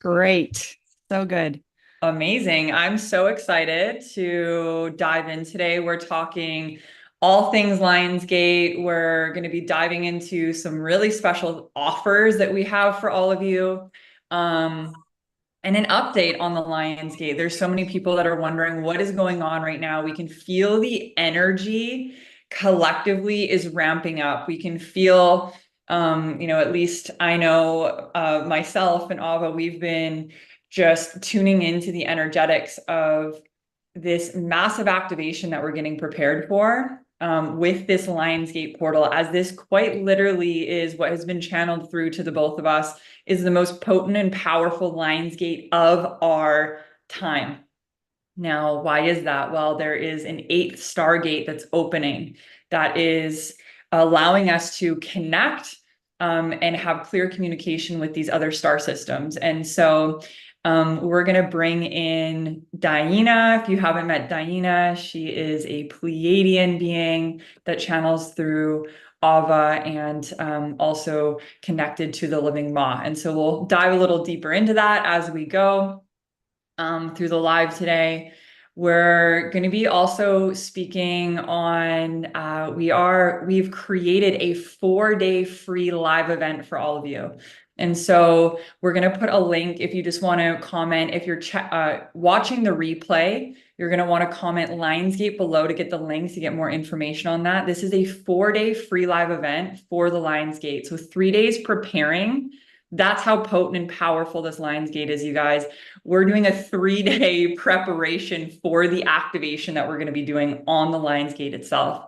Great. So good. Amazing. I'm so excited to dive in today. We're talking all things Lionsgate. We're going to be diving into some really special offers that we have for all of you. Um, and an update on the Lionsgate. There's so many people that are wondering what is going on right now. We can feel the energy collectively is ramping up. We can feel, at least I know myself and Ava, we've been just tuning into the energetics of this massive activation that we're getting prepared for with this Lionsgate portal, as this quite literally is what has been channeled through to the both of us, is the most potent and powerful Lionsgate of our time. Now, why is that? Well, there is an eighth Stargate that's opening that is allowing us to connect and have clear communication with these other star systems. And so we're going to bring in DiYeena. If you haven't met DiYeena, she is a Pleiadian being that channels through Ava and also connected to the living Ma. And so we'll dive a little deeper into that as we go through the live today. We're going to be also speaking on, we've created a 4-day free live event for all of you. And so we're going to put a link if you just want to comment. If you're watching the replay, you're going to want to comment Lionsgate below to get the links to get more information on that. This is a 4-day free live event for the Lionsgate. So 3 days preparing. That's how potent and powerful this Lionsgate is, you guys. We're doing a 3-day preparation for the activation that we're going to be doing on the Lionsgate itself.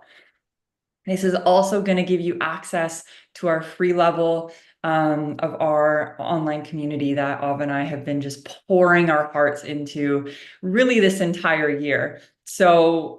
This is also going to give you access to our free level of our online community that Ava and I have been just pouring our hearts into really this entire year. So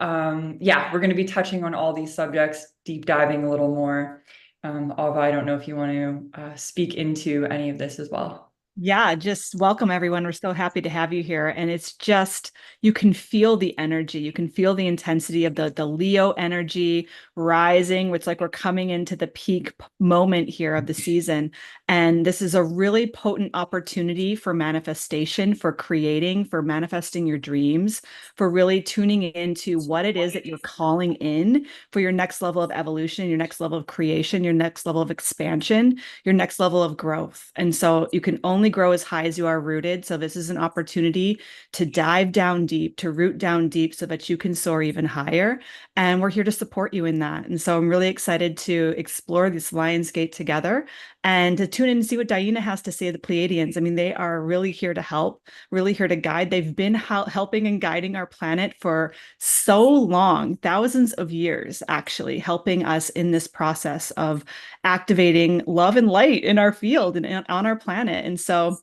yeah, we're going to be touching on all these subjects, deep diving a little more. Ava, I don't know if you want to speak into any of this as well. Yeah, just welcome everyone. We're so happy to have you here. And it's just, you can feel the energy. You can feel the intensity of the Leo energy rising. It's like we're coming into the peak moment here of the season. And this is a really potent opportunity for manifestation, for creating, for manifesting your dreams, for really tuning into what it is that you're calling in for your next level of evolution, your next level of creation, your next level of expansion, your next level of growth. And so you can only grow as high as you are rooted. So this is an opportunity to dive down deep, to root down deep so that you can soar even higher. And we're here to support you in that. And so I'm really excited to explore this Lionsgate together and to tune in and see what DiYeena has to say, the Pleiadians. I mean, they are really here to help, really here to guide. They've been helping and guiding our planet for so long, thousands of years, actually, helping us in this process of activating love and light in our field and on our planet. And so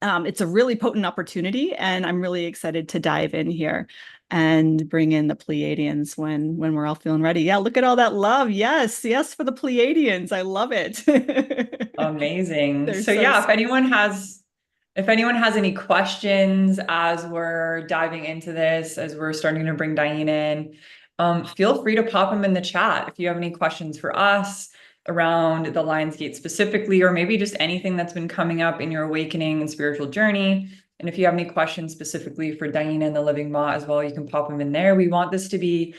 it's a really potent opportunity, and I'm really excited to dive in here and bring in the Pleiadians when we're all feeling ready. Yeah, look at all that love. Yes, yes, for the Pleiadians. I love it. Amazing. They're So so yeah, sweet. if anyone has any questions as we're diving into this, as we're starting to bring Diane in, feel free to pop them in the chat if you have any questions for us around the Lionsgate specifically, or maybe just anything that's been coming up in your awakening and spiritual journey. And if you have any questions specifically for Diane and the Living Ma as well, you can pop them in there. We want this to be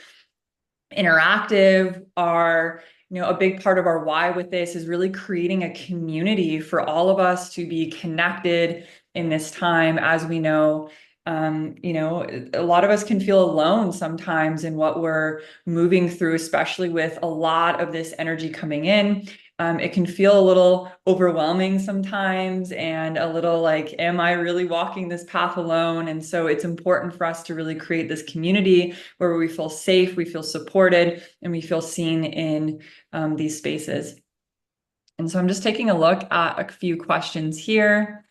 interactive. A big part of our why with this is really creating a community for all of us to be connected in this time. As we know, a lot of us can feel alone sometimes in what we're moving through, especially with a lot of this energy coming in. It can feel a little overwhelming sometimes and a little like, am I really walking this path alone? And so it's important for us to really create this community where we feel safe, we feel supported, and we feel seen in these spaces. And so I'm just taking a look at a few questions here.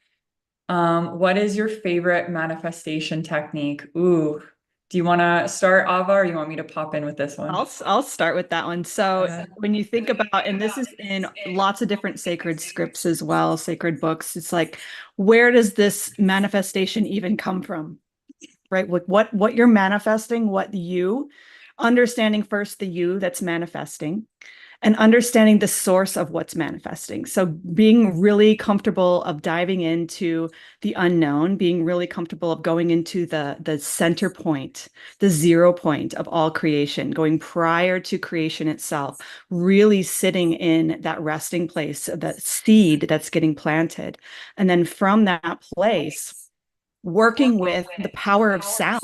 What is your favorite manifestation technique? Ooh, do you want to start, Ava, or you want me to pop in with this one? I'll start with that one. So Uh, when you think about, and this is in lots of different sacred scripts as well, sacred books, it's like, where does this manifestation even come from? Right? Like what you're manifesting, what you understanding first the you that's manifesting, and understanding the source of what's manifesting. So being really comfortable of diving into the unknown, being really comfortable of going into the center point, the 0 point of all creation, going prior to creation itself, really sitting in that resting place, that seed that's getting planted. And then from that place, working with the power of sound.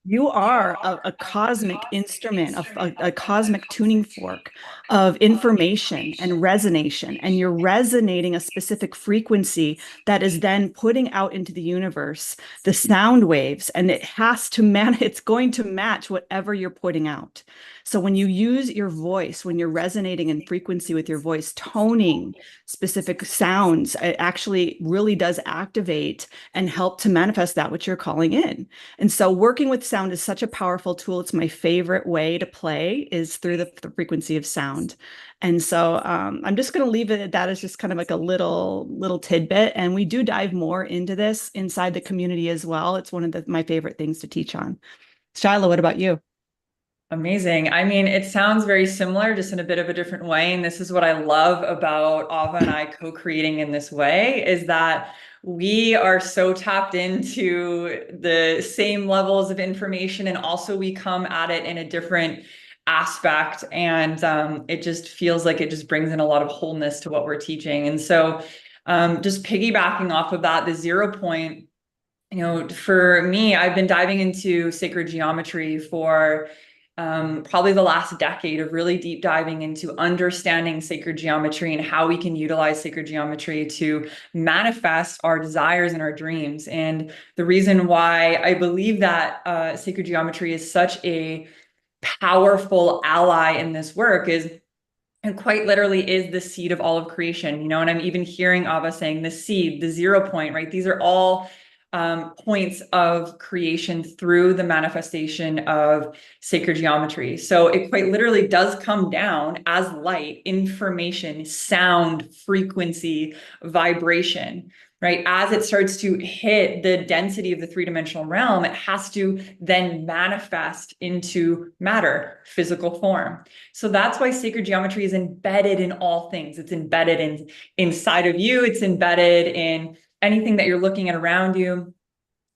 You are a cosmic instrument, a cosmic tuning fork of information and resonation, and you're resonating a specific frequency that is then putting out into the universe the sound waves, and it's going to match whatever you're putting out. So when you use your voice, when you're resonating in frequency with your voice, toning specific sounds, it actually really does activate and help to manifest that which you're calling in. And so working with sound is such a powerful tool. It's my favorite way to play is through the frequency of sound. And so I'm just going to leave it at that as just kind of like a little tidbit. And we do dive more into this inside the community as well. It's one of my favorite things to teach on. Shiloh, what about you? Amazing. I mean, it sounds very similar, just in a bit of a different way. And this is what I love about Ava and I co-creating in this way, is that we are so tapped into the same levels of information, and also we come at it in a different aspect. And it just feels like it just brings in a lot of wholeness to what we're teaching. And so just piggybacking off of that, the 0 point, for me, I've been diving into sacred geometry for probably the last decade, of really deep diving into understanding sacred geometry and how we can utilize sacred geometry to manifest our desires and our dreams. And the reason why I believe that sacred geometry is such a powerful ally in this work is it quite literally is the seed of all of creation, and I'm even hearing Ava saying the seed, the 0 point, right? These are all points of creation through the manifestation of sacred geometry. So it quite literally does come down as light, information, sound, frequency, vibration, right? As it starts to hit the density of the three-dimensional realm, it has to then manifest into matter, physical form. So that's why sacred geometry is embedded in all things. It's embedded inside of you. It's embedded in anything that you're looking at around you,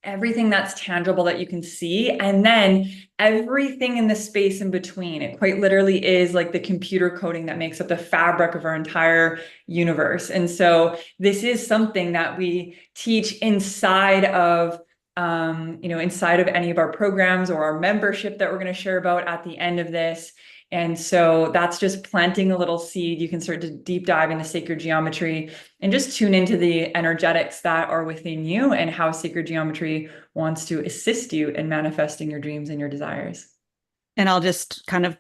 everything that's tangible that you can see, and then everything in the space in between. It quite literally is like the computer coding that makes up the fabric of our entire universe. And so this is something that we teach inside of inside of any of our programs or our membership that we're going to share about at the end of this. And so that's just planting a little seed. You can start to deep dive into sacred geometry and just tune into the energetics that are within you and how sacred geometry wants to assist you in manifesting your dreams and your desires. And I'll just kind of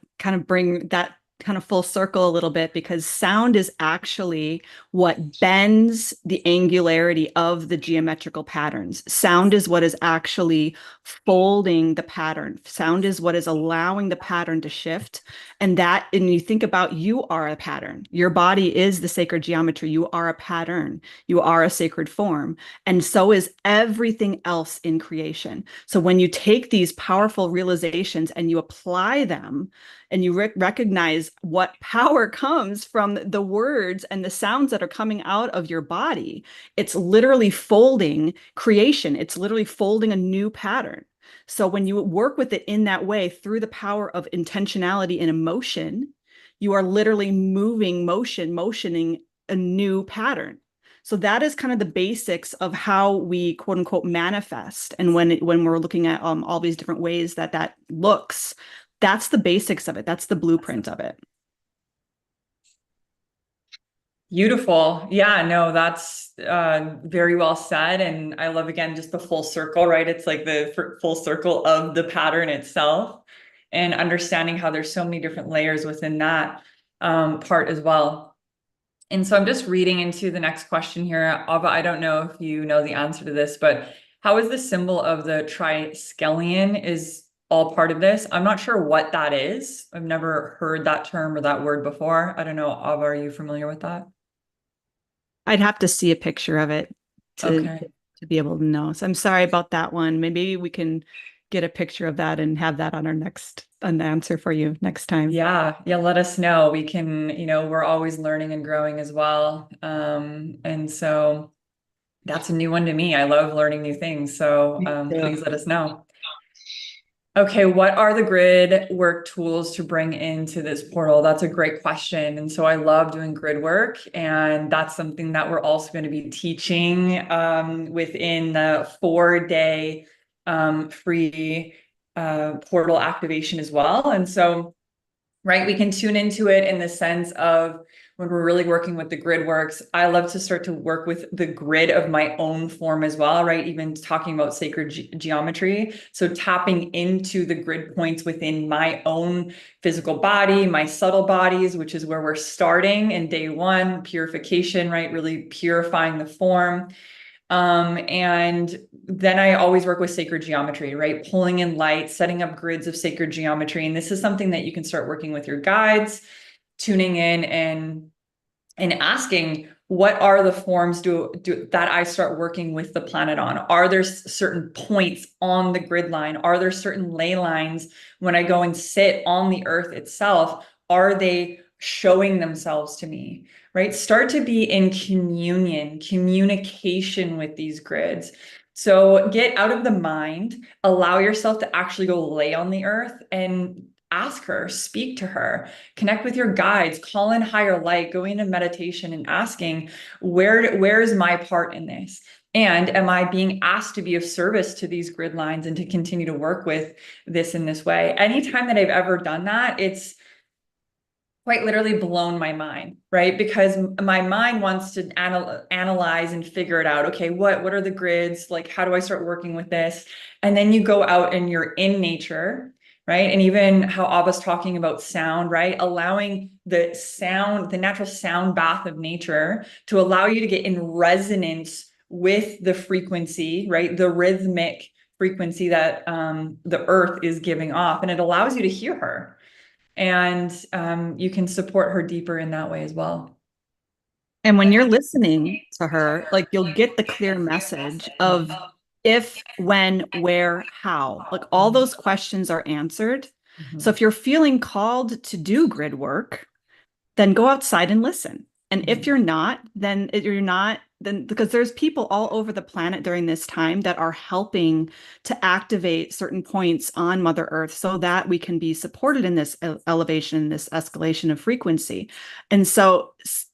bring that kind of full circle a little bit, because sound is actually what bends the angularity of the geometrical patterns. Sound is what is actually folding the pattern. Sound is what is allowing the pattern to shift. And you think about, you are a pattern. Your body is the sacred geometry. You are a pattern. You are a sacred form. And so is everything else in creation. So when you take these powerful realizations and you apply them, and you recognize what power comes from the words and the sounds that are coming out of your body, it's literally folding creation. It's literally folding a new pattern. So when you work with it in that way, through the power of intentionality and emotion, you are literally motioning a new pattern. So that is kind of the basics of how we quote unquote manifest. And when we're looking at all these different ways that looks, that's the basics of it. That's the blueprint of it. Beautiful. Yeah, no, that's very well said. And I love, again, just the full circle, right? It's like the full circle of the pattern itself, and understanding how there's so many different layers within that part as well. And so I'm just reading into the next question here. Ava, I don't know if you know the answer to this, but how is the symbol of the triskelion is all part of this? I'm not sure what that is. I've never heard that term or that word before. I don't know. Ava, are you familiar with that? I'd have to see a picture of it to Okay. to be able to know. So I'm sorry about that one. Maybe we can get a picture of that and have that on our next an answer for you next time. Yeah, yeah, let us know. We can, we're always learning and growing as well. And so that's a new one to me. I love learning new things. So Me too. please let us know. Okay, what are the grid work tools to bring into this portal? That's a great question. And so I love doing grid work, and that's something that we're also going to be teaching within the 4-day free portal activation as well. And so right? We can tune into it in the sense of when we're really working with the grid works. I love to start to work with the grid of my own form as well, right? Even talking about sacred geometry. So tapping into the grid points within my own physical body, my subtle bodies, which is where we're starting in day one, purification, right? Really purifying the form. And then I always work with sacred geometry, right? Pulling in light, setting up grids of sacred geometry. And this is something that you can start working with your guides, tuning in and asking, what are the forms that I start working with the planet on? Are there certain points on the grid line? Are there certain ley lines when I go and sit on the earth itself? Are they showing themselves to me? Right? Start to be in communication with these grids. So get out of the mind, allow yourself to actually go lay on the earth and ask her, speak to her, connect with your guides, call in higher light, go into meditation and asking, where is my part in this? And am I being asked to be of service to these grid lines and to continue to work with this in this way? Anytime that I've ever done that, it's quite literally blown my mind, right? Because my mind wants to analyze and figure it out. Okay, what are the grids? Like, how do I start working with this? And then you go out and you're in nature, right? And even how Abba's talking about sound, right? Allowing the sound, the natural sound bath of nature to allow you to get in resonance with the frequency, right? The rhythmic frequency that the earth is giving off. And it allows you to hear her, and you can support her deeper in that way as well. And when you're listening to her, like you'll get the clear message of if, when, where, how. Like all those questions are answered. So Mhm. if you're feeling called to do grid work, then go outside and listen. And if Mhm. you're not, then because there's people all over the planet during this time that are helping to activate certain points on Mother Earth so that we can be supported in this elevation, this escalation of frequency. And so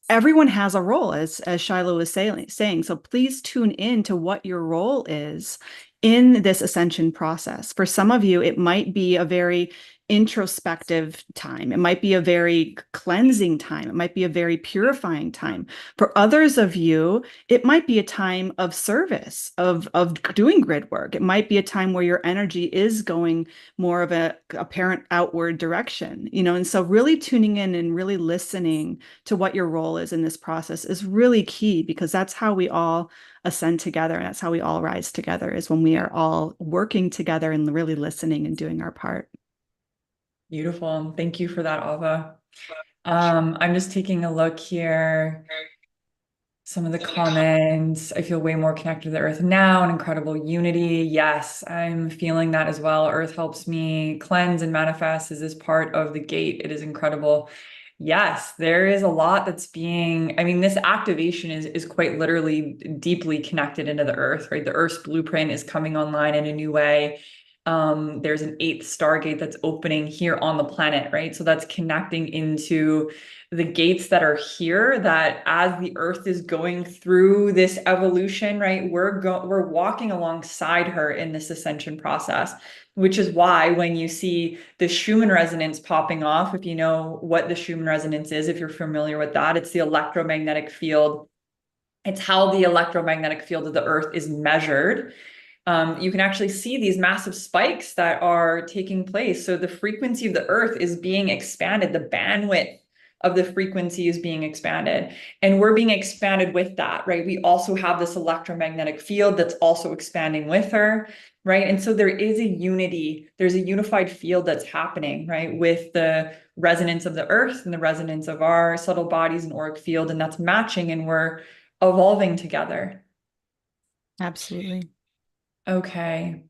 everyone has a role, as Shiloh was saying. So please tune in to what your role is in this ascension process. For some of you, it might be a very introspective time. It might be a very cleansing time. It might be a very purifying time. For others of you, it might be a time of service, of doing grid work. It might be a time where your energy is going more of a apparent outward direction, and so really tuning in and really listening to what your role is in this process is really key because that's how we all ascend together and that's how we all rise together is when we are all working together and really listening and doing our part. Beautiful. Thank you for that, Ava. I'm just taking a look here. Some of the comments. I feel way more connected to the earth now, an incredible unity. Yes, I'm feeling that as well. Earth helps me cleanse and manifest as this part of the gate. It is incredible. Yes, there is a lot that's being, I mean, this activation is quite literally deeply connected into the earth, right? The earth's blueprint is coming online in a new way. There's an eighth stargate that's opening here on the planet, right? So that's connecting into the gates that are here, that as the earth is going through this evolution, right, we're walking alongside her in this ascension process, which is why when you see the Schumann resonance popping off, if you know what the Schumann resonance is, if you're familiar with that, it's the electromagnetic field. It's how the electromagnetic field of the earth is measured. You can actually see these massive spikes that are taking place. So the frequency of the earth is being expanded, the bandwidth of the frequency is being expanded, and we're being expanded with that, right? We also have this electromagnetic field that's also expanding with her, right? And so there is a unity, there's a unified field that's happening, right? With the resonance of the earth and the resonance of our subtle bodies and auric field, and that's matching, and we're evolving together. Absolutely. Okay.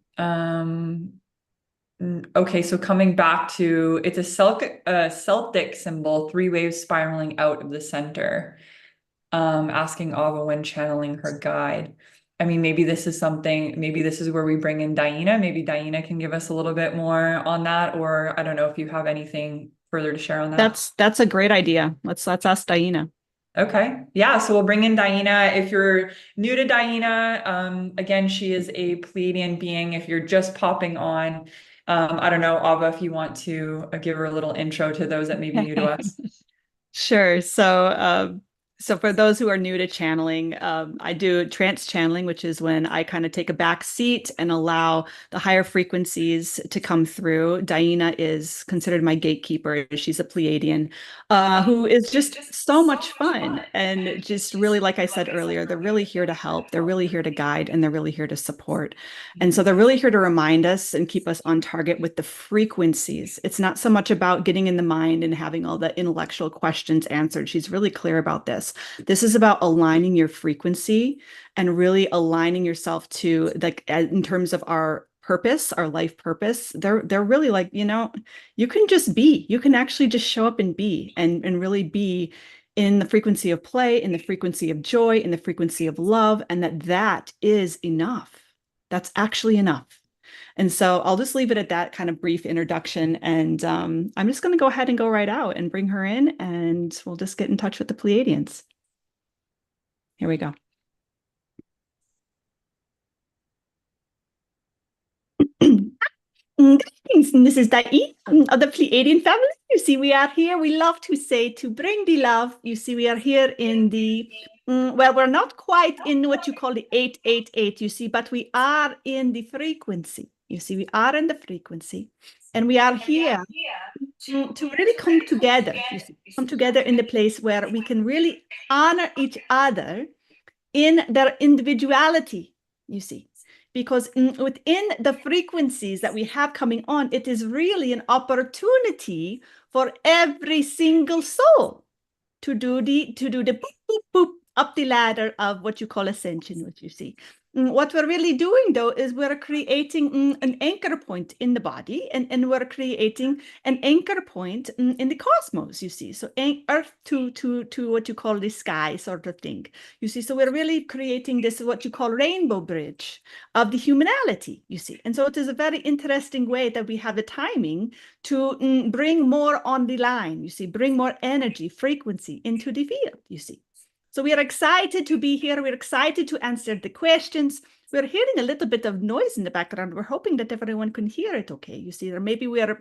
Okay, so coming back to it's a Celtic symbol, three waves spiraling out of the center. Asking Ava when channeling her guide. I mean, maybe this is something, maybe this is where we bring in DiYeena. Maybe DiYeena can give us a little bit more on that, or I don't know if you have anything further to share on that. That's a great idea. Let's ask DiYeena. Okay. Yeah. So we'll bring in DiYeena. If you're new to DiYeena, again, she is a Pleiadian being. If you're just popping on, I don't know, Ava, if you want to give her a little intro to those that may be new to us. Sure. So for those who are new to channeling, I do trance channeling, which is when I kind of take a back seat and allow the higher frequencies to come through. DiYeena is considered my gatekeeper. She's a Pleiadian, who is just so much fun and just really, like I said earlier, they're really here to help. They're really here to guide, and they're really here to support. And so they're really here to remind us and keep us on target with the frequencies. It's not so much about getting in the mind and having all the intellectual questions answered. She's really clear about this. This is about aligning your frequency and really aligning yourself to like in terms of our purpose, our life purpose. They're really like, you can just be. You can actually just show up and be and really be in the frequency of play, in the frequency of joy, in the frequency of love, and that is enough. That's actually enough. And so I'll just leave it at that kind of brief introduction. And I'm just going to go ahead and go right out and bring her in, and we'll just get in touch with the Pleiadians. Here we go. Greetings, this is DiYeena of the Pleiadian family. You see, we are here. We love to say to bring the love. You see, we are here in the, well, we're not quite in what you call the 888, you see, but we are in the frequency. You see, we are in the frequency, and we are here to really come together. You see, come together in the place where we can really honor each other in their individuality, you see. Because within the frequencies that we have coming on, it is really an opportunity for every single soul to do the boop, boop, boop up the ladder of what you call ascension, what you see. What we're really doing, though, is we're creating an anchor point in the body, and we're creating an anchor point in the cosmos, you see. So earth to what you call the sky sort of thing, you see. So we're really creating this, what you call rainbow bridge of the humanality, you see. And so it is a very interesting way that we have the timing to bring more on the line, you see, bring more energy, frequency into the field, you see. So we are excited to be here. We're excited to answer the questions. We're hearing a little bit of noise in the background. We're hoping that everyone can hear it okay, you see, or maybe we are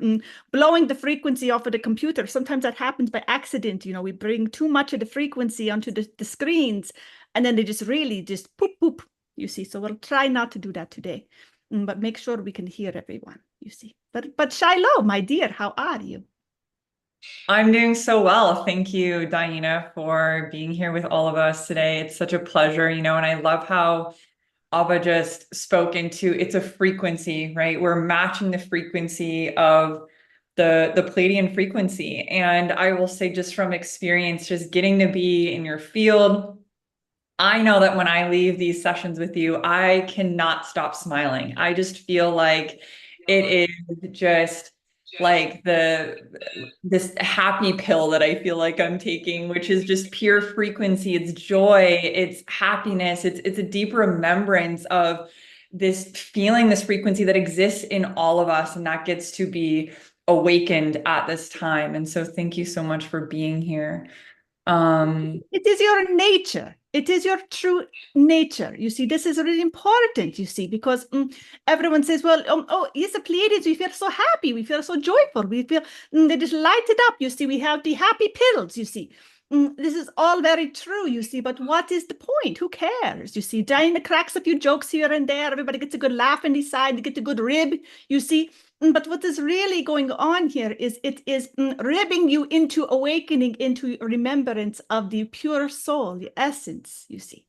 blowing the frequency off of the computer. Sometimes that happens by accident. We bring too much of the frequency onto the screens, and then they just really just poop, poop, you see. So we'll try not to do that today, but make sure we can hear everyone, you see. But Shiloh, my dear, how are you? I'm doing so well. Thank you, DiYeena, for being here with all of us today. It's such a pleasure, and I love how Ava just spoke into it's a frequency, right? We're matching the frequency of the Pleiadian frequency. And I will say, just from experience, just getting to be in your field, I know that when I leave these sessions with you, I cannot stop smiling. I just feel like it is just like this happy pill that I feel like I'm taking, which is just pure frequency. It's joy, it's happiness, it's a deep remembrance of this feeling, this frequency that exists in all of us, and that gets to be awakened at this time. And so thank you so much for being here. It is your nature. It is your true nature. You see, this is really important, you see, because everyone says, well, oh, yes, the Pleiadians, we feel so happy. We feel so joyful. We feel they just light it up. You see, we have the happy pills, you see. This is all very true, you see, but what is the point? Who cares? You see, DiYeena cracks a few jokes here and there. Everybody gets a good laugh on the side. They get a good rib, you see. But what is really going on here is it is ribbing you into awakening, into remembrance of the pure soul, the essence, you see.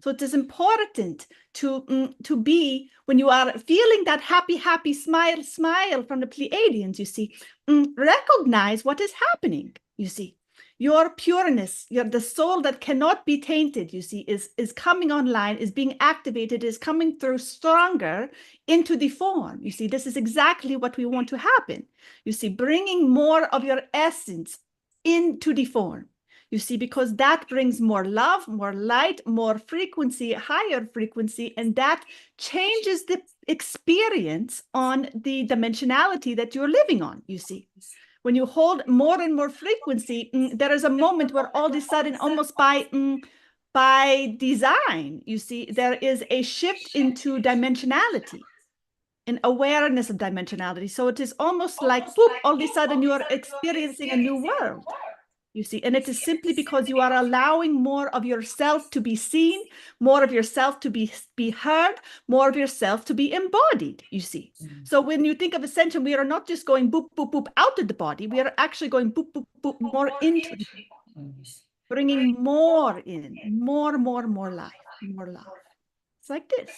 So it is important to be, when you are feeling that happy, happy smile from the Pleiadians, you see, recognize what is happening, you see. Your pureness, the soul that cannot be tainted, you see, is coming online, is being activated, is coming through stronger into the form. You see, this is exactly what we want to happen. You see, bringing more of your essence into the form. You see, because that brings more love, more light, more frequency, higher frequency, and that changes the experience on the dimensionality that you're living on, you see. When you hold more and more frequency, there is a moment where all of a sudden, almost by design, you see, there is a shift into dimensionality and awareness of dimensionality. So it is almost like, boop, all of a sudden you are experiencing a new world, you see. And it is simply because you are allowing more of yourself to be seen, more of yourself to be heard, more of yourself to be embodied, you see. So when you think of ascension, we are not just going boop, boop, boop out of the body. We are actually going boop, boop, boop more into the body, bringing more in, more life, more love. It's like this.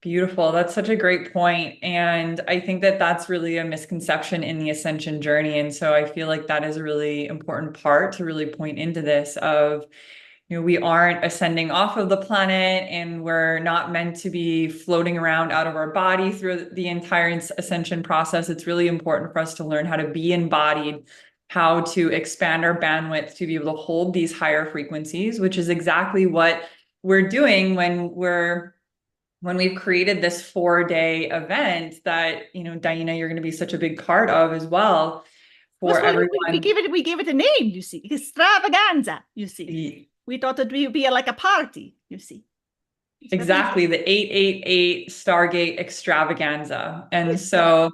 Beautiful. That's such a great point. And I think that that's really a misconception in the ascension journey. And so I feel like that is a really important part to really point into this of, we aren't ascending off of the planet, and we're not meant to be floating around out of our body through the entire ascension process. It's really important for us to learn how to be embodied, how to expand our bandwidth to be able to hold these higher frequencies, which is exactly what we're doing when we've created this 4-day event that, DiYeena, you're going to be such a big part of as well for everyone. We gave it a name, you see, extravaganza, you see. We thought it would be like a party, you see. Exactly, the 888 Stargate extravaganza. And so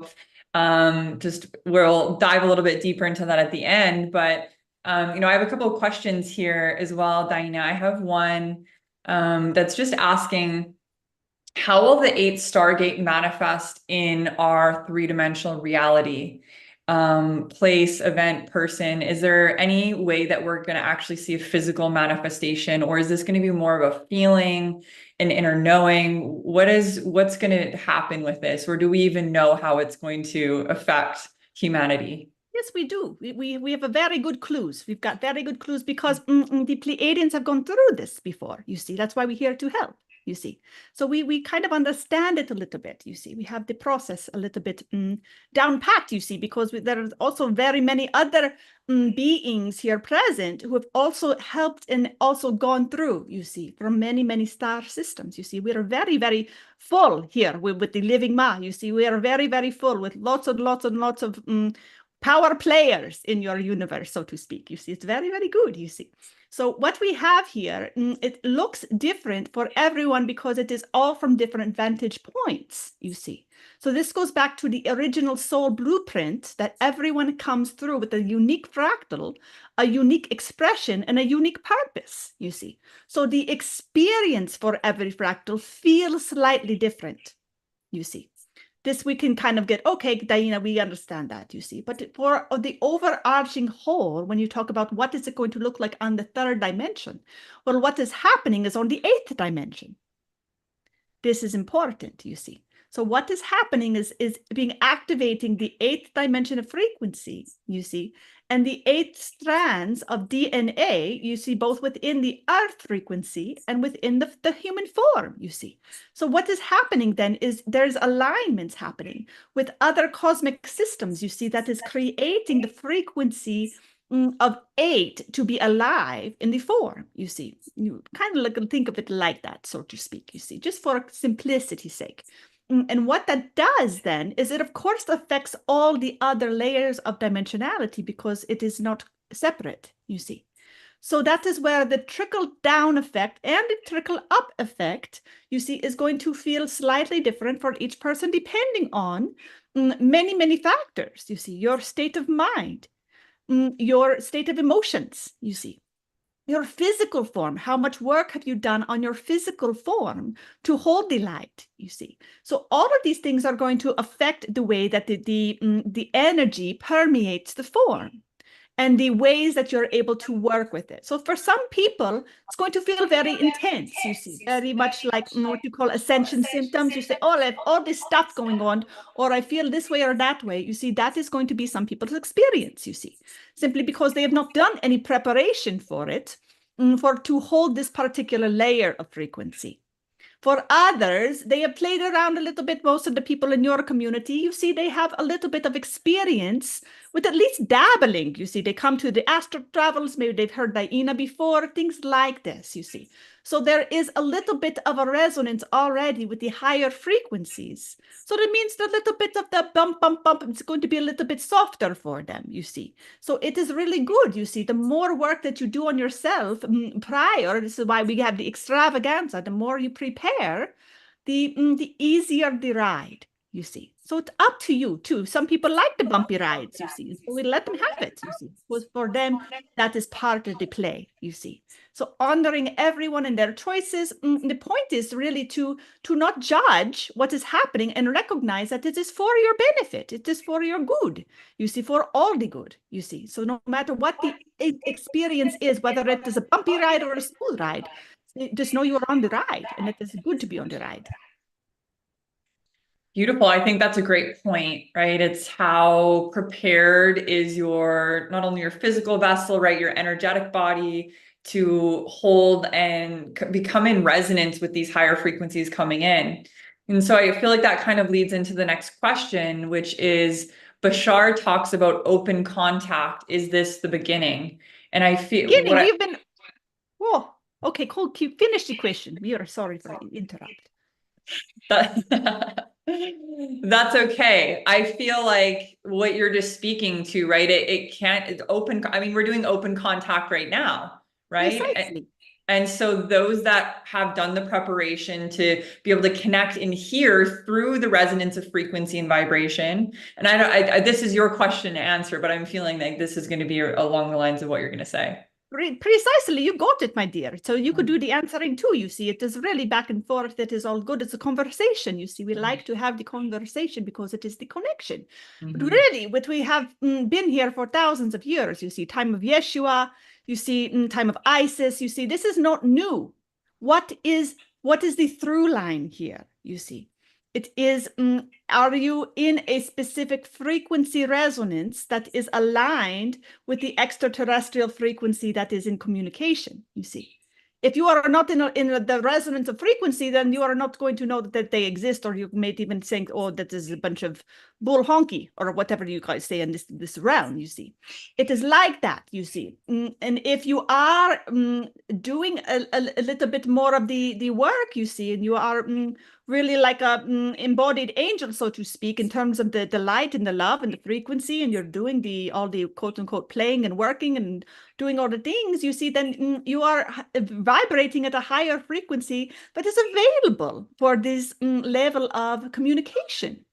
just we'll dive a little bit deeper into that at the end. But, I have a couple of questions here as well, DiYeena. I have one that's just asking, how will the 8 Stargate manifest in our 3-dimensional reality? Place, event, person? Is there any way that we're going to actually see a physical manifestation, or is this going to be more of a feeling, an inner knowing? What's going to happen with this, or do we even know how it's going to affect humanity? Yes, we do. We have a very good clues. We've got very good clues because the Pleiadians have gone through this before. You see, that's why we're here to help. You see, so we kind of understand it a little bit. You see, we have the process a little bit down pat. You see, because there are also very many other beings here present who have also helped and also gone through. You see, from many star systems. You see, we are very full here with the living Ma. You see, we are very full with lots of power players in your universe, so to speak. You see, it's very good, you see. So what we have here, it looks different for everyone because it is all from different vantage points, you see. So this goes back to the original soul blueprint that everyone comes through with a unique fractal, a unique expression, and a unique purpose, you see. So the experience for every fractal feels slightly different, you see. This we can kind of get, okay, DiYeena, we understand that, you see. But for the overarching whole, when you talk about what is it going to look like on the 3rd dimension, well, what is happening is on the 8th dimension. This is important, you see. So what is happening is being activating the 8th dimension of frequency, you see, and the 8 strands of DNA, you see, both within the earth frequency and within the human form, you see. So what is happening then is there's alignments happening with other cosmic systems, you see, that is creating the frequency of 8 to be alive in the form, you see. You kind of think of it like that, so to speak, you see, just for simplicity's sake. And what that does then is it, of course, affects all the other layers of dimensionality because it is not separate, you see. So that is where the trickle down effect and the trickle up effect, you see, is going to feel slightly different for each person, depending on many factors, you see, your state of mind, your state of emotions, you see. Your physical form, how much work have you done on your physical form to hold the light, you see? So all of these things are going to affect the way that the energy permeates the form. and the ways that you're able to work with it. So for some people, it's going to feel very intense, you see, very much like what you call ascension symptoms. You say, oh, I have all this stuff going on, or I feel this way or that way. You see, that is going to be some people's experience, you see, simply because they have not done any preparation for it, for to hold this particular layer of frequency. For others, they have played around a little bit. Most of the people in your community, you see, they have a little bit of experience with at least dabbling. You see, they come to the astral travels, maybe they've heard DiYeena before, things like this, you see. So there is a little bit of a resonance already with the higher frequencies. So that means the little bit of the bump, bump, bump, it's going to be a little bit softer for them, you see. So it is really good, you see. The more work that you do on yourself prior, this is why we have the extravaganza, the more you prepare, the easier the ride, you see. So it's up to you too. Some people like the bumpy rides, you see. So we let them have it, you see. Because for them, that is part of the play, you see. So honoring everyone and their choices. The point is really to not judge what is happening and recognize that it is for your benefit. It is for your good, you see, for all the good, you see. So no matter what the experience is, whether it is a bumpy ride or a smooth ride, just know you are on the ride, and it is good to be on the ride. Beautiful. I think that's a great point, right? It's how prepared is your, not only your physical vessel, right? Your energetic body to hold and become in resonance with these higher frequencies coming in. And so I feel like that kind of leads into the next question, which is Bashar talks about open contact. Is this the beginning? And I feel Beginning, we've been, oh, okay, cool. Finish the question. We are sorry for interrupt. That, that's okay. I feel like what you're just speaking to, right? It can't, it's open. I mean, we're doing open contact right now, right? Precisely. And so those that have done the preparation to be able to connect and hear through the resonance of frequency and vibration. And this is your question to answer, but I'm feeling like this is going to be along the lines of what you're going to say. Precisely, you got it, my dear. So you could do the answering too. You see, it is really back and forth. It is all good. It's a conversation. You see, we like to have the conversation because it is the connection. But really, what we have been here for thousands of years, you see, time of Yeshua, you see, time of Isis, you see, this is not new. What is the through line here? You see, it is, are you in a specific frequency resonance that is aligned with the extraterrestrial frequency that is in communication, you see? If you are not in the resonance of frequency, then you are not going to know that they exist, or you may even think, oh, that is a bunch of bull honky, or whatever you guys say in this realm, you see. It is like that, you see. And if you are doing a little bit more of the work, you see, and you are really like a embodied angel, so to speak, in terms of the light and the love and the frequency, and you're doing all the quote unquote playing and working and doing all the things, you see, then you are vibrating at a higher frequency that is available for this level of communication.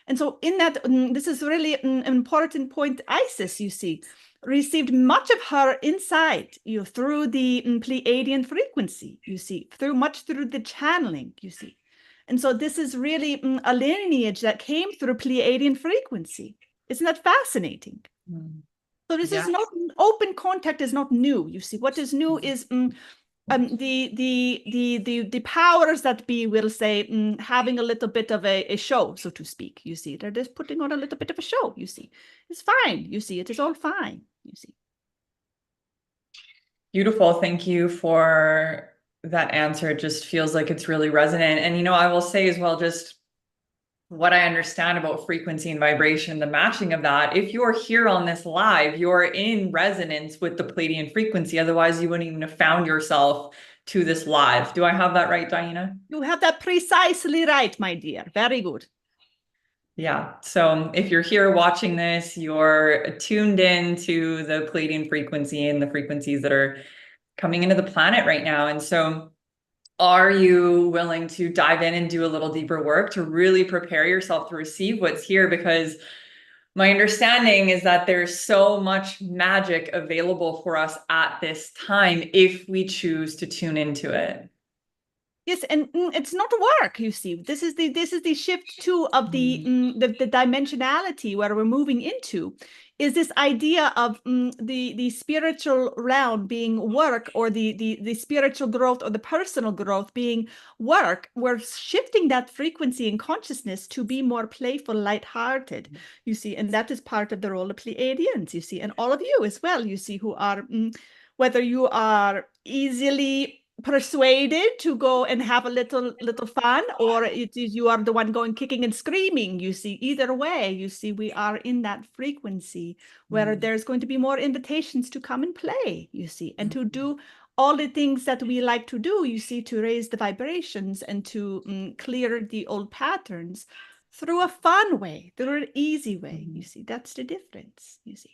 And so in that, this is really an important point. Isis, you see, received much of her insight through the Pleiadian frequency, you see, through the channeling, you see. And so this is really a lineage that came through Pleiadian frequency. Isn't that fascinating? So this is not, open contact is not new. You see, what is new is the powers that be will say having a little bit of a show, so to speak. You see, they're just putting on a little bit of a show. You see, it's fine. You see, it is all fine. You see. Beautiful. Thank you for that answer. It just feels like it's really resonant. And, you know, I will say as well, just what I understand about frequency and vibration, the matching of that. If you're here on this live, you're in resonance with the Pleiadian frequency. Otherwise, you wouldn't even have found yourself to this live. Do I have that right, DiYeena? You have that precisely right, my dear. Very good. Yeah. So if you're here watching this, you're tuned in to the Pleiadian frequency and the frequencies that are coming into the planet right now. And so are you willing to dive in and do a little deeper work to really prepare yourself to receive what's here? Because my understanding is that there's so much magic available for us at this time if we choose to tune into it. Yes, and it's not work, you see. This is the shift too of Mm, the dimensionality where we're moving into is this idea of the spiritual realm being work, or the spiritual growth or the personal growth being work. We're shifting that frequency and consciousness to be more playful, lighthearted, you see, and that is part of the role of Pleiadians, you see, and all of you as well, you see, who are whether you are easily persuaded to go and have a little fun, or it is you are the one going kicking and screaming, you see. Either way, you see, we are in that frequency where mm, there's going to be more invitations to come and play, you see, and to mm. do all the things that we like to do, you see, to raise the vibrations and to clear the old patterns through a fun way, through an easy way, you see. That's the difference, you see.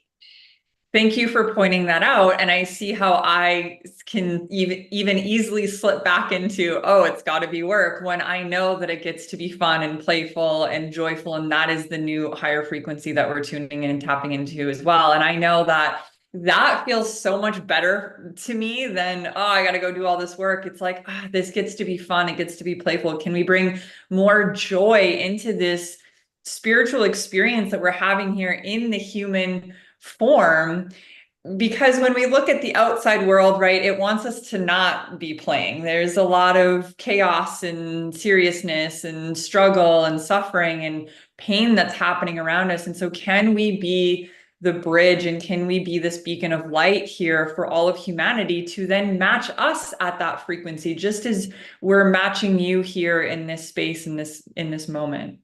Thank you for pointing that out. And I see how I can even easily slip back into, oh, it's got to be work, when I know that it gets to be fun and playful and joyful. And that is the new higher frequency that we're tuning in and tapping into as well. And I know that that feels so much better to me than, oh, I got to go do all this work. It's like, this gets to be fun. It gets to be playful. Can we bring more joy into this spiritual experience that we're having here in the human form? Because when we look at the outside world, right, it wants us to not be playing. There's a lot of chaos and seriousness and struggle and suffering and pain that's happening around us. And so can we be the bridge, and can we be this beacon of light here for all of humanity to then match us at that frequency, just as we're matching you here in this space, in this moment?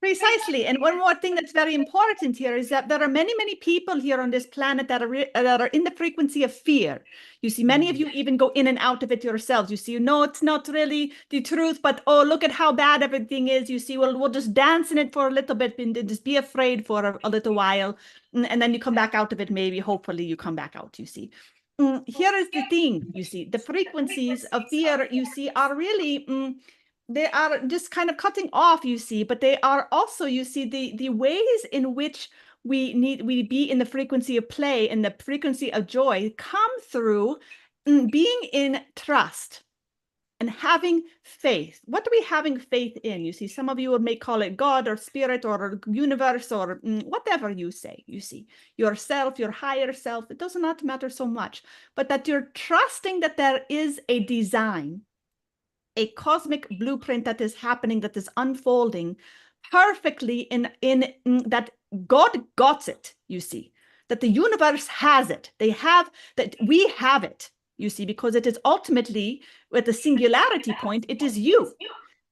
Precisely. And one more thing that's very important here is that there are many, many people here on this planet that are in the frequency of fear. You see, many of you even go in and out of it yourselves. You see, you know, it's not really the truth, but oh, look at how bad everything is. You see, well, we'll just dance in it for a little bit and just be afraid for a little while. And then you come back out of it, maybe, hopefully you come back out, you see. Here is the thing, you see, the frequencies of fear, you see, are really they are just kind of cutting off, you see, but they are also, you see, the ways in which we be in the frequency of play and the frequency of joy come through being in trust and having faith. What are we having faith in? You see, some of you may call it God or spirit or universe or whatever you say, you see, yourself, your higher self. It does not matter so much, but that you're trusting that there is a design, a cosmic blueprint that is happening, that is unfolding perfectly in that God got it, you see, that the universe has it. They have that, we have it, you see, because it is ultimately at the singularity point, it is you.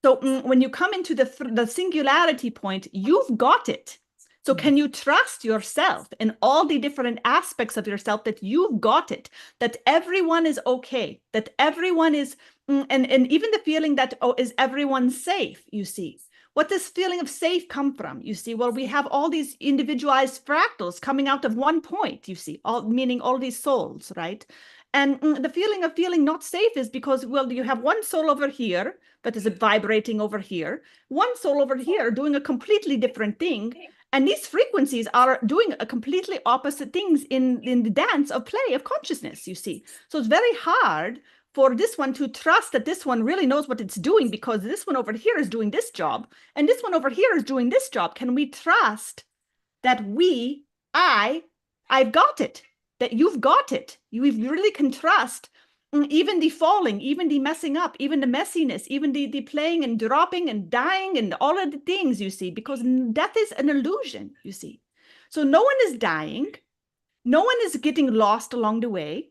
So when you come into the singularity point, you've got it. So can you trust yourself and all the different aspects of yourself that you've got it, that everyone is okay, that everyone is, and even the feeling that, oh, is everyone safe, you see? What does feeling of safe come from? You see, well, we have all these individualized fractals coming out of one point, you see, all meaning all these souls, right? And the feeling of feeling not safe is because, well, you have one soul over here that is vibrating over here, one soul over here doing a completely different thing. And these frequencies are doing a completely opposite things in the dance of play of consciousness, you see. So it's very hard for this one to trust that this one really knows what it's doing, because this one over here is doing this job and this one over here is doing this job. Can we trust that I've got it, that you've got it? You really can trust even the falling, even the messing up, even the messiness, even the playing and dropping and dying and all of the things, you see, because death is an illusion, you see. So no one is dying. No one is getting lost along the way.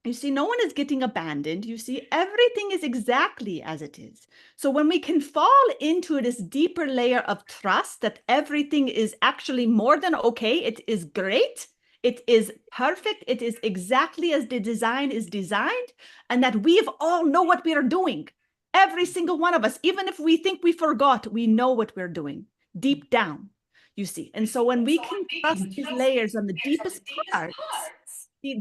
You see, no one is getting abandoned. You see, everything is exactly as it is. So when we can fall into this deeper layer of trust that everything is actually more than okay, it is great, it is perfect, it is exactly as the design is designed, and that we all know what we are doing. Every single one of us, even if we think we forgot, we know what we're doing deep down, you see. And so when we can trust these layers on the deepest parts,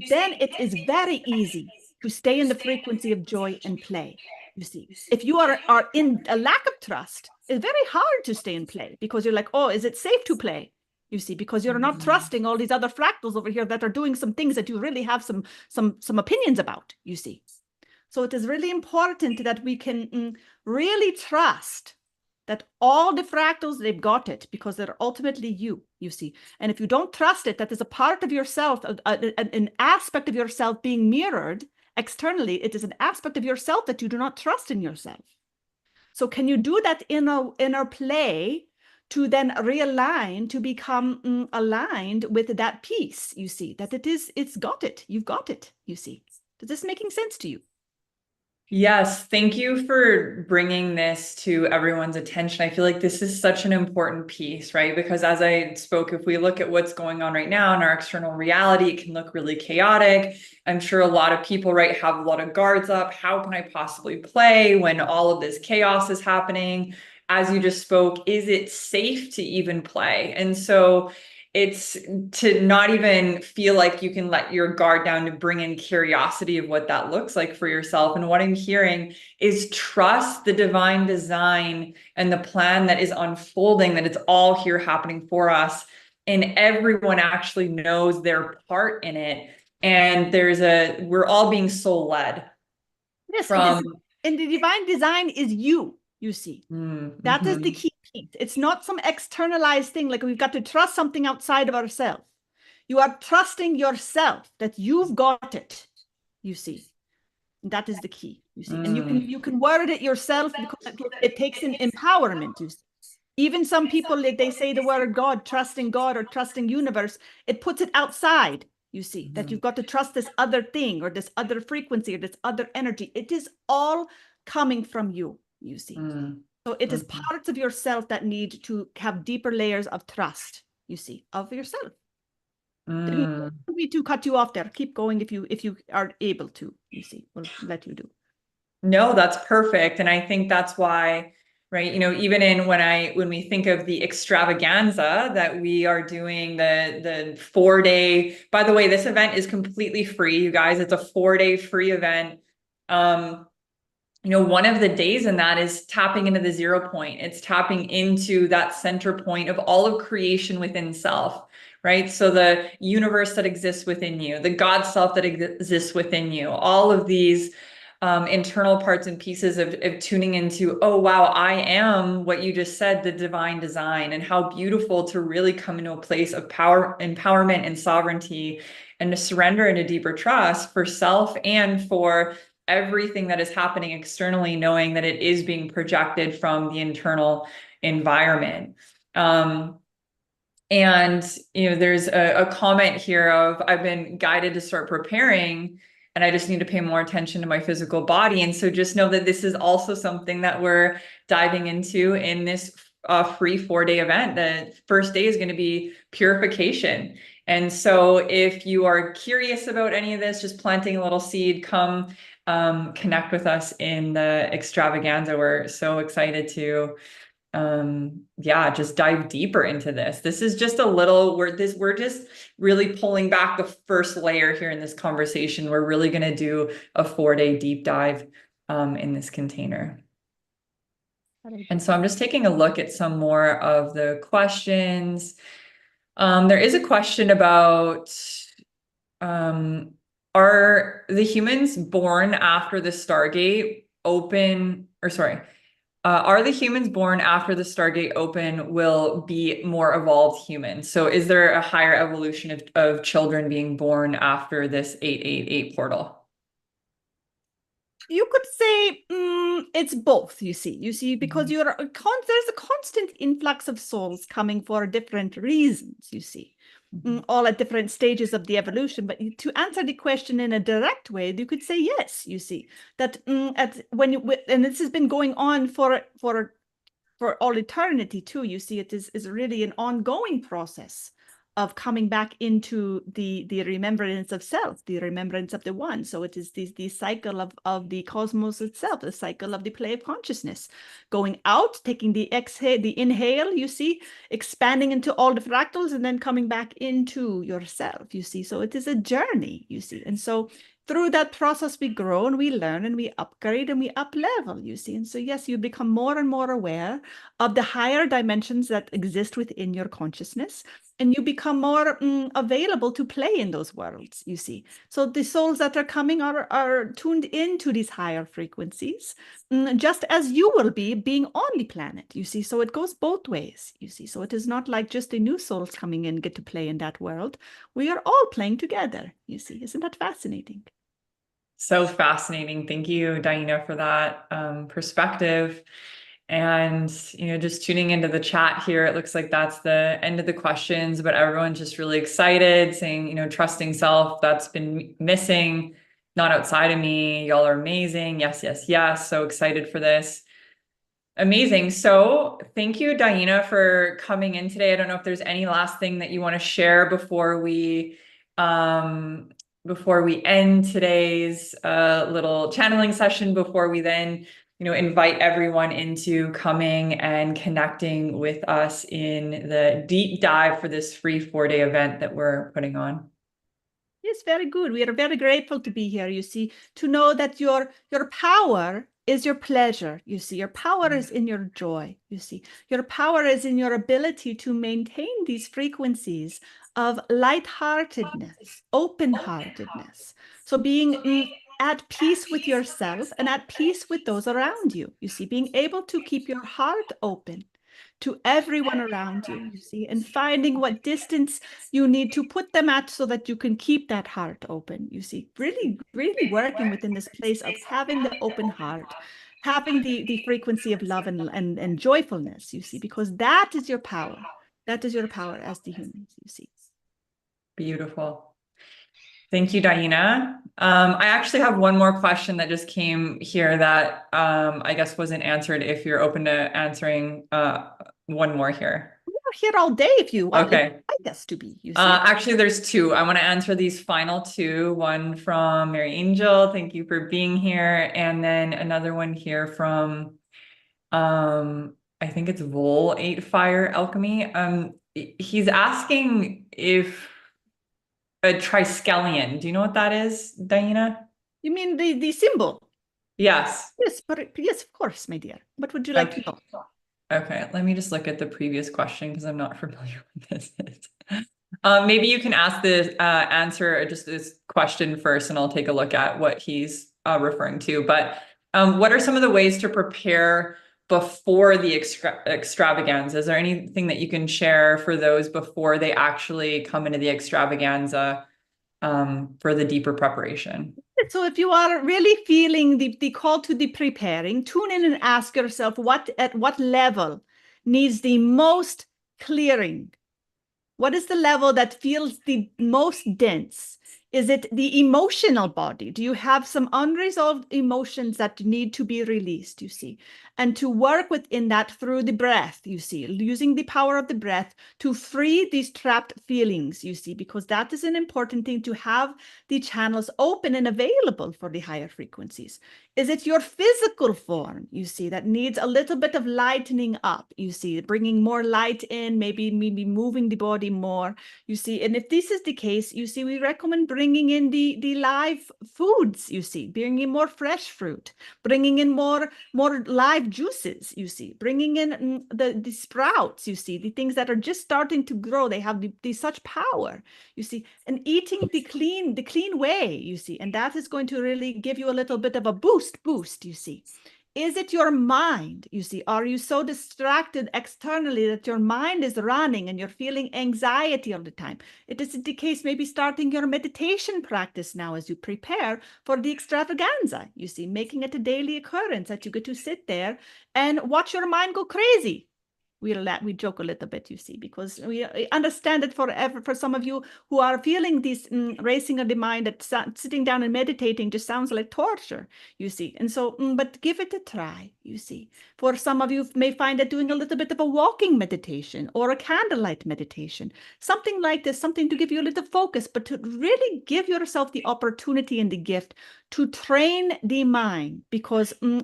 then it is very easy to stay in the frequency of joy and play. You see, if you are in a lack of trust, it's very hard to stay in play, because you're like, oh, is it safe to play? You see, because you're not trusting all these other fractals over here that are doing some things that you really have some opinions about, you see. So it is really important that we can really trust that all the fractals, they've got it because they're ultimately you see. And if you don't trust it, that is a part of yourself, an aspect of yourself being mirrored externally. It is an aspect of yourself that you do not trust in yourself. So can you do that inner play to then realign, to become aligned with that piece, you see, that it's got it, you've got it, you see. Is this making sense to you? Yes, thank you for bringing this to everyone's attention. I feel like this is such an important piece, right? Because as I spoke, if we look at what's going on right now in our external reality, it can look really chaotic. I'm sure a lot of people, right, have a lot of guards up. How can I possibly play when all of this chaos is happening? As you just spoke, is it safe to even play? And so it's to not even feel like you can let your guard down, to bring in curiosity of what that looks like for yourself. And what I'm hearing is trust the divine design and the plan that is unfolding, that it's all here happening for us. And everyone actually knows their part in it. And we're all being soul led Yes, it is. from. And the divine design is you see. That is the Mm-hmm, key piece. It's not some externalized thing, like we've got to trust something outside of ourselves. You are trusting yourself that you've got it, you see. That is the key, you see. And mm, you can word it yourself because it takes an empowerment, you see. Even some people, like they say the word God or trusting universe, it puts it outside, you see, that mm, you've got to trust this other thing or this other frequency or this other energy. It is all coming from you see. mm, So it is mm, parts of yourself that need to have deeper layers of trust, you see, of yourself. Didn't mm. want me to cut you off there. Keep going if you are able to, you see. We'll let you do. No, that's perfect. And I think that's why, right, even when we think of the extravaganza that we are doing, the 4 day, by the way, this event is completely free, you guys. It's a 4 day free event. Um, one of the days in that is tapping into the 0 point. It's tapping into that center point of all of creation within self, right? So the universe that exists within you, the God self that exists within you, all of these internal parts and pieces of tuning into, oh, wow, I am what you just said, the divine design, and how beautiful to really come into a place of power, empowerment, and sovereignty, and to surrender into deeper trust for self and for everything that is happening externally, knowing that it is being projected from the internal environment. And there's a comment here of, I've been guided to start preparing, and I just need to pay more attention to my physical body. And so just know that this is also something that we're diving into in this free 4 day event. The first day is going to be purification. And so if you are curious about any of this, just planting a little seed, come connect with us in the extravaganza. We're so excited to just dive deeper into this. This is just a little, we're just really pulling back the first layer here in this conversation. We're really going to do a 4 day deep dive in this container. And so I'm just taking a look at some more of the questions. There is a question about, are the humans born after the Stargate open, or sorry, are the humans born after the Stargate open will be more evolved humans? So is there a higher evolution of children being born after this 888 portal? You could say it's both, you see. You see, because Mhm. there's a constant influx of souls coming for different reasons, you see. All at different stages of the evolution. But to answer the question in a direct way, you could say yes, you see. That and this has been going on for all eternity too. You see, it is really an ongoing process of coming back into the remembrance of self, the remembrance of the one. So it is the cycle of the cosmos itself, the cycle of the play of consciousness, going out, taking the exhale, the inhale, you see, expanding into all the fractals, and then coming back into yourself, you see. So it is a journey, you see. And so through that process, we grow and we learn and we upgrade and we up level, you see. And so, yes, you become more and more aware of the higher dimensions that exist within your consciousness. and you become more available to play in those worlds, you see. So the souls that are coming are tuned into these higher frequencies, just as you will be being on the planet, you see. So it goes both ways, you see. So it is not like just the new souls coming in get to play in that world. We are all playing together, you see. Isn't that fascinating? So fascinating. Thank you, DiYeena, for that perspective. And, just tuning into the chat here, it looks like that's the end of the questions, but everyone's just really excited, saying, trusting self, that's been missing, not outside of me. Y'all are amazing. Yes, yes, yes. So excited for this. Amazing. So thank you, DiYeena, for coming in today. I don't know if there's any last thing that you want to share before we end today's little channeling session, before we then, invite everyone into coming and connecting with us in the deep dive for this free 4-day event that we're putting on. Yes, very good. We are very grateful to be here, you see, to know that your power is your pleasure, you see. Your power is in your joy, you see. Your power is in your ability to maintain these frequencies of lightheartedness, open-heartedness. So being at peace with yourself and at peace with those around you, you see, being able to keep your heart open to everyone around you, you see, and finding what distance you need to put them at so that you can keep that heart open, you see, really, really working within this place of having the open heart, having the frequency of love and joyfulness, you see, because that is your power. That is your power as the humans, you see. Beautiful. Thank you, DiYeena. I actually have one more question that just came here that I guess wasn't answered, if you're open to answering one more here. We're here all day if you want, if Okay. you'd like us to be, you see. Actually, there's two. I want to answer these final two. One from Mary Angel. Thank you for being here. And then another one here from, I think it's Vol 8 Fire Alchemy. He's asking if a triskelion. Do you know what that is, DiYeena? You mean the symbol? Yes. Yes, but yes, of course, my dear. What would you like to know? Okay, let me just look at the previous question because I'm not familiar with this. Maybe you can ask the answer just this question first, and I'll take a look at what he's referring to. But what are some of the ways to prepare before the extravaganza? Is there anything that you can share for those before they actually come into the extravaganza for the deeper preparation? So if you are really feeling the call to the preparing, tune in and ask yourself at what level needs the most clearing. What is the level that feels the most dense? Is it the emotional body? Do you have some unresolved emotions that need to be released, you see? And to work within that through the breath, you see, using the power of the breath to free these trapped feelings, you see, because that is an important thing, to have the channels open and available for the higher frequencies. Is it your physical form, you see, that needs a little bit of lightening up, you see, bringing more light in, maybe moving the body more, you see? And if this is the case, you see, we recommend bringing in the live foods, you see, bringing in more fresh fruit, bringing in more live juices, you see, bringing in the sprouts, you see, the things that are just starting to grow. They have such power, you see, and eating the clean way, you see, and that is going to really give you a little bit of a boost, you see. Is it your mind, you see? Are you so distracted externally that your mind is running and you're feeling anxiety all the time? It is the case, maybe starting your meditation practice now as you prepare for the extravaganza, you see, making it a daily occurrence that you get to sit there and watch your mind go crazy. We joke a little bit, you see, because we understand that for some of you who are feeling this racing of the mind, that sitting down and meditating just sounds like torture, you see. And so, but give it a try, you see. For some of you may find that doing a little bit of a walking meditation or a candlelight meditation, something like this, something to give you a little focus, but to really give yourself the opportunity and the gift to train the mind, because how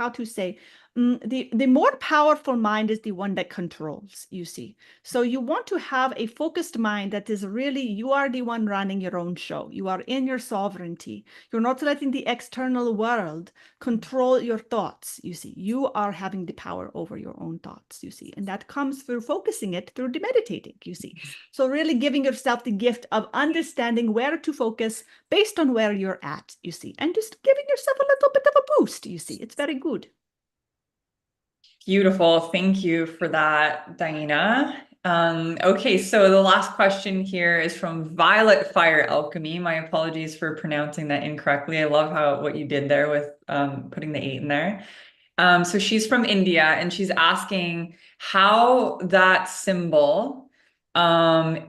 to say, the more powerful mind is the one that controls, you see. So you want to have a focused mind that is really, you are the one running your own show. You are in your sovereignty. You're not letting the external world control your thoughts, you see. You are having the power over your own thoughts, you see. And that comes through focusing it through the meditating, you see. So really giving yourself the gift of understanding where to focus based on where you're at, you see. And just giving yourself a little bit of a boost, you see. It's very good. Beautiful. Thank you for that, DiYeena. Okay, so the last question here is from Violet Fire Alchemy. My apologies for pronouncing that incorrectly. I love what you did there with putting the 8 in there. So she's from India and she's asking how that symbol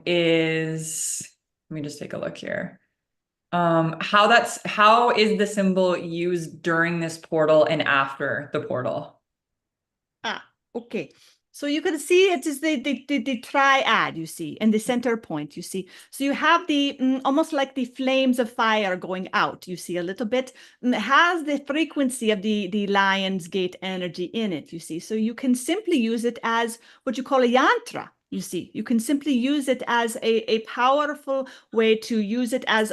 is, let me just take a look here. How is the symbol used during this portal and after the portal? Ah, okay. So you can see it is the triad, you see, and the center point, you see. So you have the almost like the flames of fire going out, you see, a little bit. It has the frequency of the lion's gate energy in it, you see. So you can simply use it as what you call a yantra. You see, you can simply use it as a powerful way to use it as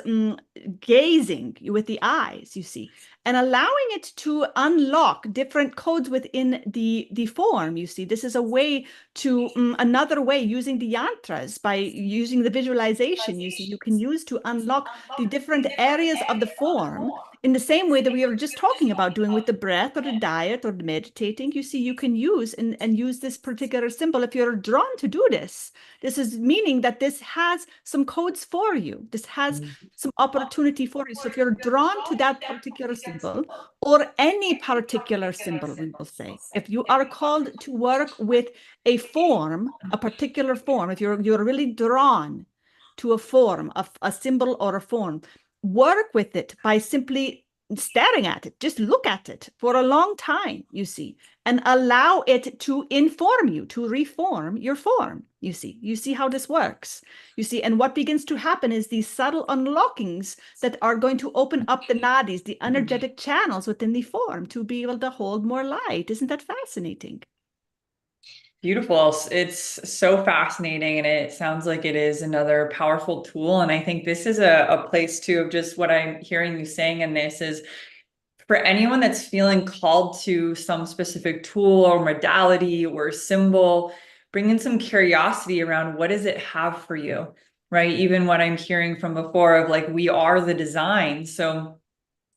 gazing with the eyes, you see, and allowing it to unlock different codes within the form, you see. This is a way to, another way, using the yantras, by using the visualization, you see, you can use to unlock the different areas of the form in the same way that we were just talking about doing with the breath or the diet or the meditating. You see, you can use and use this particular symbol if you're drawn to do this. This is meaning that this has some codes for you. This has some opportunity for you. So if you're drawn to that particular symbol or any particular symbol, we will say, if you are called to work with a form, a particular form, if you're really drawn to a form, a symbol or a form, work with it by simply staring at it. Just look at it for a long time, you see, and allow it to inform you, to reform your form. You see how this works. You see, and what begins to happen is these subtle unlockings that are going to open up the nadis, the energetic channels within the form, to be able to hold more light. Isn't that fascinating? Beautiful. It's so fascinating, and it sounds like it is another powerful tool. And I think this is a place too of just what I'm hearing you saying in this is for anyone that's feeling called to some specific tool or modality or symbol, bring in some curiosity around what does it have for you, right? Even what I'm hearing from before of like, we are the design. So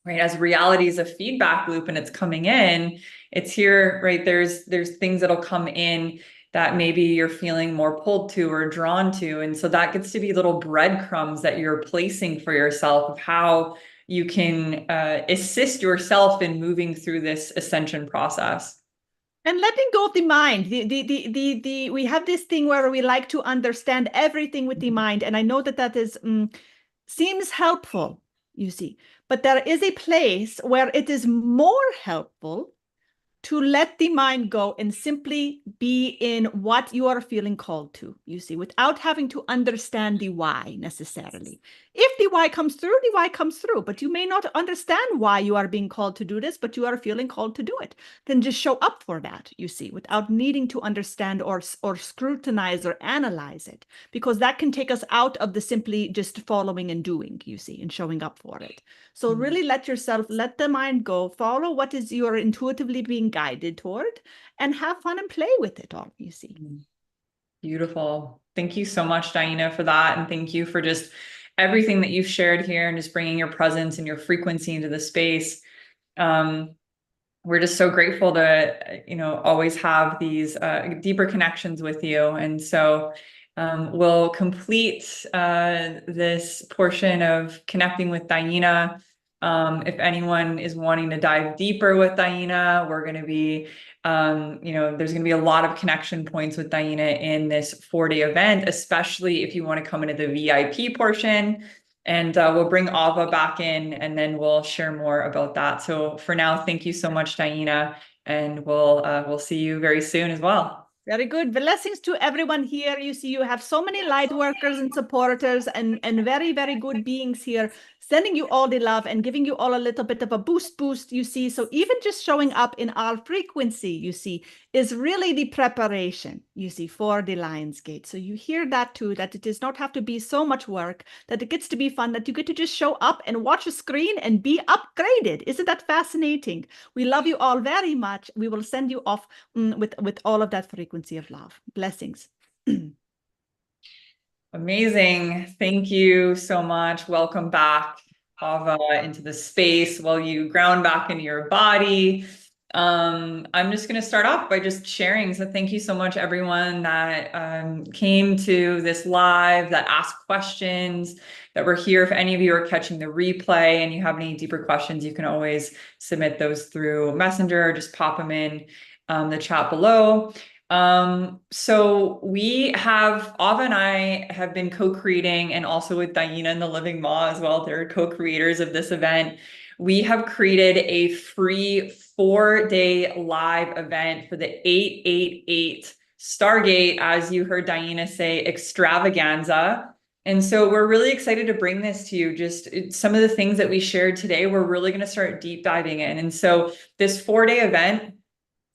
right, as reality is a feedback loop and it's coming in, it's here, right? There's things that'll come in that maybe you're feeling more pulled to or drawn to. And so that gets to be little breadcrumbs that you're placing for yourself of how you can assist yourself in moving through this ascension process. And letting go of the mind. We have this thing where we like to understand everything with the mind. And I know that that is seems helpful, you see, but there is a place where it is more helpful to let the mind go and simply be in what you are feeling called to, you see, without having to understand the why necessarily. If the why comes through, the why comes through, but you may not understand why you are being called to do this, but you are feeling called to do it. Then just show up for that, you see, without needing to understand or scrutinize or analyze it, because that can take us out of the simply just following and doing, you see, and showing up for it. So really let the mind go, follow what is you're intuitively being guided toward, and have fun and play with it all, you see. Beautiful. Thank you so much, DiYeena, for that. And thank you for just everything that you've shared here and just bringing your presence and your frequency into the space. We're just so grateful to, always have these deeper connections with you. And so we'll complete this portion of connecting with DiYeena. If anyone is wanting to dive deeper with DiYeena, we're going to be, there's going to be a lot of connection points with DiYeena in this 4-day event, especially if you want to come into the VIP portion. And we'll bring Ava back in and then we'll share more about that. So for now, thank you so much, DiYeena, and we'll see you very soon as well. Very good. Blessings to everyone here. You see, you have so many light workers and supporters and very, very good beings here, sending you all the love and giving you all a little bit of a boost, you see. So even just showing up in our frequency, you see, is really the preparation, you see, for the Lion's Gate. So you hear that too, that it does not have to be so much work, that it gets to be fun, that you get to just show up and watch a screen and be upgraded. Isn't that fascinating? We love you all very much. We will send you off with all of that frequency of love. Blessings. Amazing. Thank you so much. Welcome back, Ava, into the space while you ground back into your body. I'm just going to start off by just sharing. So thank you so much, everyone that came to this live, that asked questions, that were here. If any of you are catching the replay and you have any deeper questions, you can always submit those through Messenger or just pop them in the chat below. So Ava and I have been co-creating, and also with DiYeena and the Living Maw as well. They're co-creators of this event. We have created a free 4-day live event for the 888 Stargate, as you heard DiYeena say, extravaganza. And so we're really excited to bring this to you. Just some of the things that we shared today, we're really going to start deep diving in. And so this 4-day event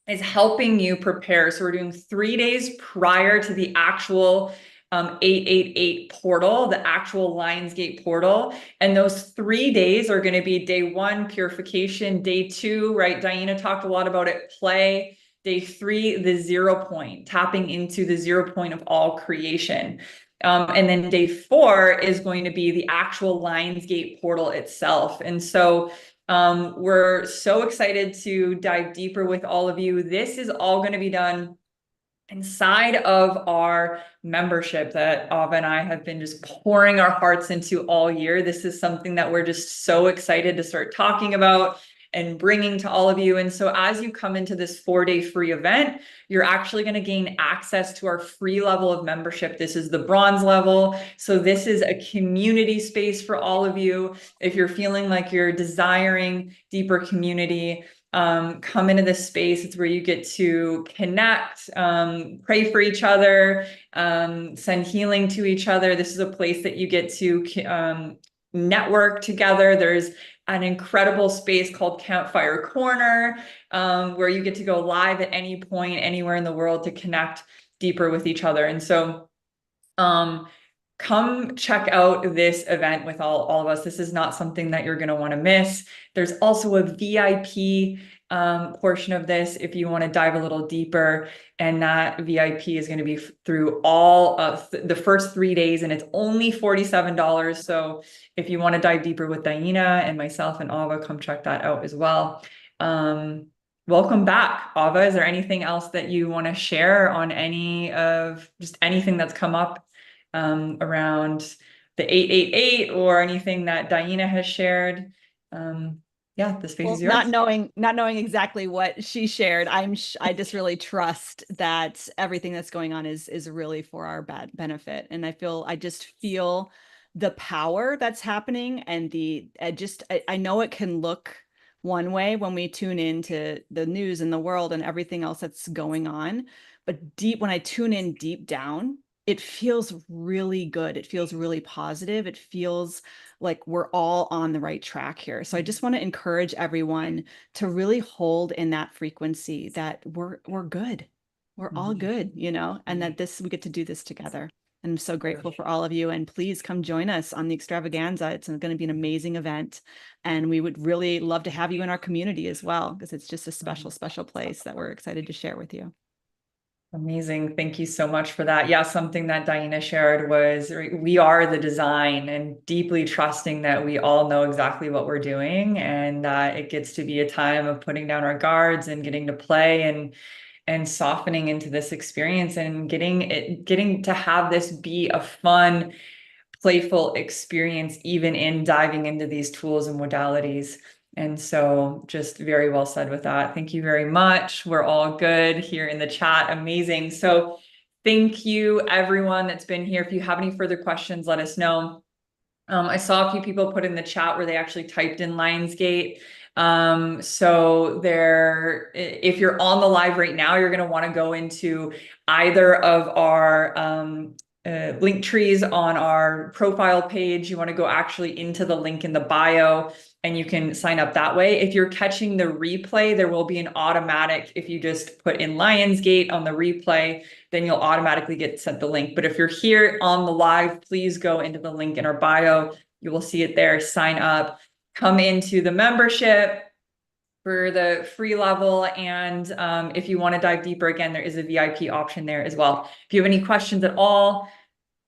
is helping you prepare. So we're doing 3 days prior to the actual 888 portal, the actual Lionsgate portal. And those 3 days are going to be day 1, purification, day 2, right? DiYeena talked a lot about it, play. Day 3, the 0 point, tapping into the 0 point of all creation. And then day 4 is going to be the actual Lionsgate portal itself. And so we're so excited to dive deeper with all of you. This is all going to be done inside of our membership that Ava and I have been just pouring our hearts into all year. This is something that we're just so excited to start talking about and bringing to all of you. And so as you come into this 4-day free event, you're actually going to gain access to our free level of membership. This is the bronze level. So this is a community space for all of you. If you're feeling like you're desiring deeper community, come into this space. It's where you get to connect, pray for each other, send healing to each other. This is a place that you get to network together. There's an incredible space called Campfire Corner, where you get to go live at any point, anywhere in the world to connect deeper with each other. And so come check out this event with all of us. This is not something that you're going to want to miss. There's also a VIP portion of this if you want to dive a little deeper. And that VIP is going to be through all of the first 3 days, and it's only $47. So if you want to dive deeper with DiYeena and myself and Ava, come check that out as well. Welcome back, Ava. Is there anything else that you want to share on just anything that's come up around the 888 or anything that DiYeena has shared? Yeah, the space is yours. Not knowing exactly what she shared, I just really trust that everything that's going on is really for our benefit. And I just feel the power that's happening, and I know it can look one way when we tune into the news and the world and everything else that's going on, but when I tune in deep down, it feels really good. It feels really positive. It feels like we're all on the right track here. So I just want to encourage everyone to really hold in that frequency that we're good. We're all good, and that we get to do this together. And I'm so grateful for all of you. And please come join us on the extravaganza. It's going to be an amazing event. And we would really love to have you in our community as well, because it's just a special, special place that we're excited to share with you. Amazing. Thank you so much for that. Yeah, something that DiYeena shared was we are the design, and deeply trusting that we all know exactly what we're doing, and that it gets to be a time of putting down our guards and getting to play and softening into this experience, and getting to have this be a fun, playful experience, even in diving into these tools and modalities. And so just very well said with that. Thank you very much. We're all good here in the chat. Amazing. So thank you, everyone that's been here. If you have any further questions, let us know. I saw a few people put in the chat where they actually typed in Lionsgate. So if you're on the live right now, you're going to want to go into either of our link trees on our profile page. You want to go actually into the link in the bio and you can sign up that way. If you're catching the replay, there will be an automatic, if you just put in Lionsgate on the replay, then you'll automatically get sent the link. But if you're here on the live, please go into the link in our bio. You will see it there. Sign up, come into the membership for the free level. And if you want to dive deeper, again, there is a VIP option there as well. If you have any questions at all,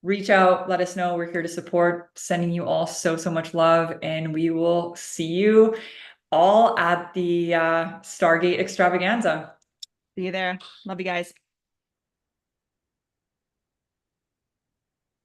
reach out, let us know. We're here to support, sending you all so, so much love. And we will see you all at the Stargate extravaganza. See you there. Love you guys.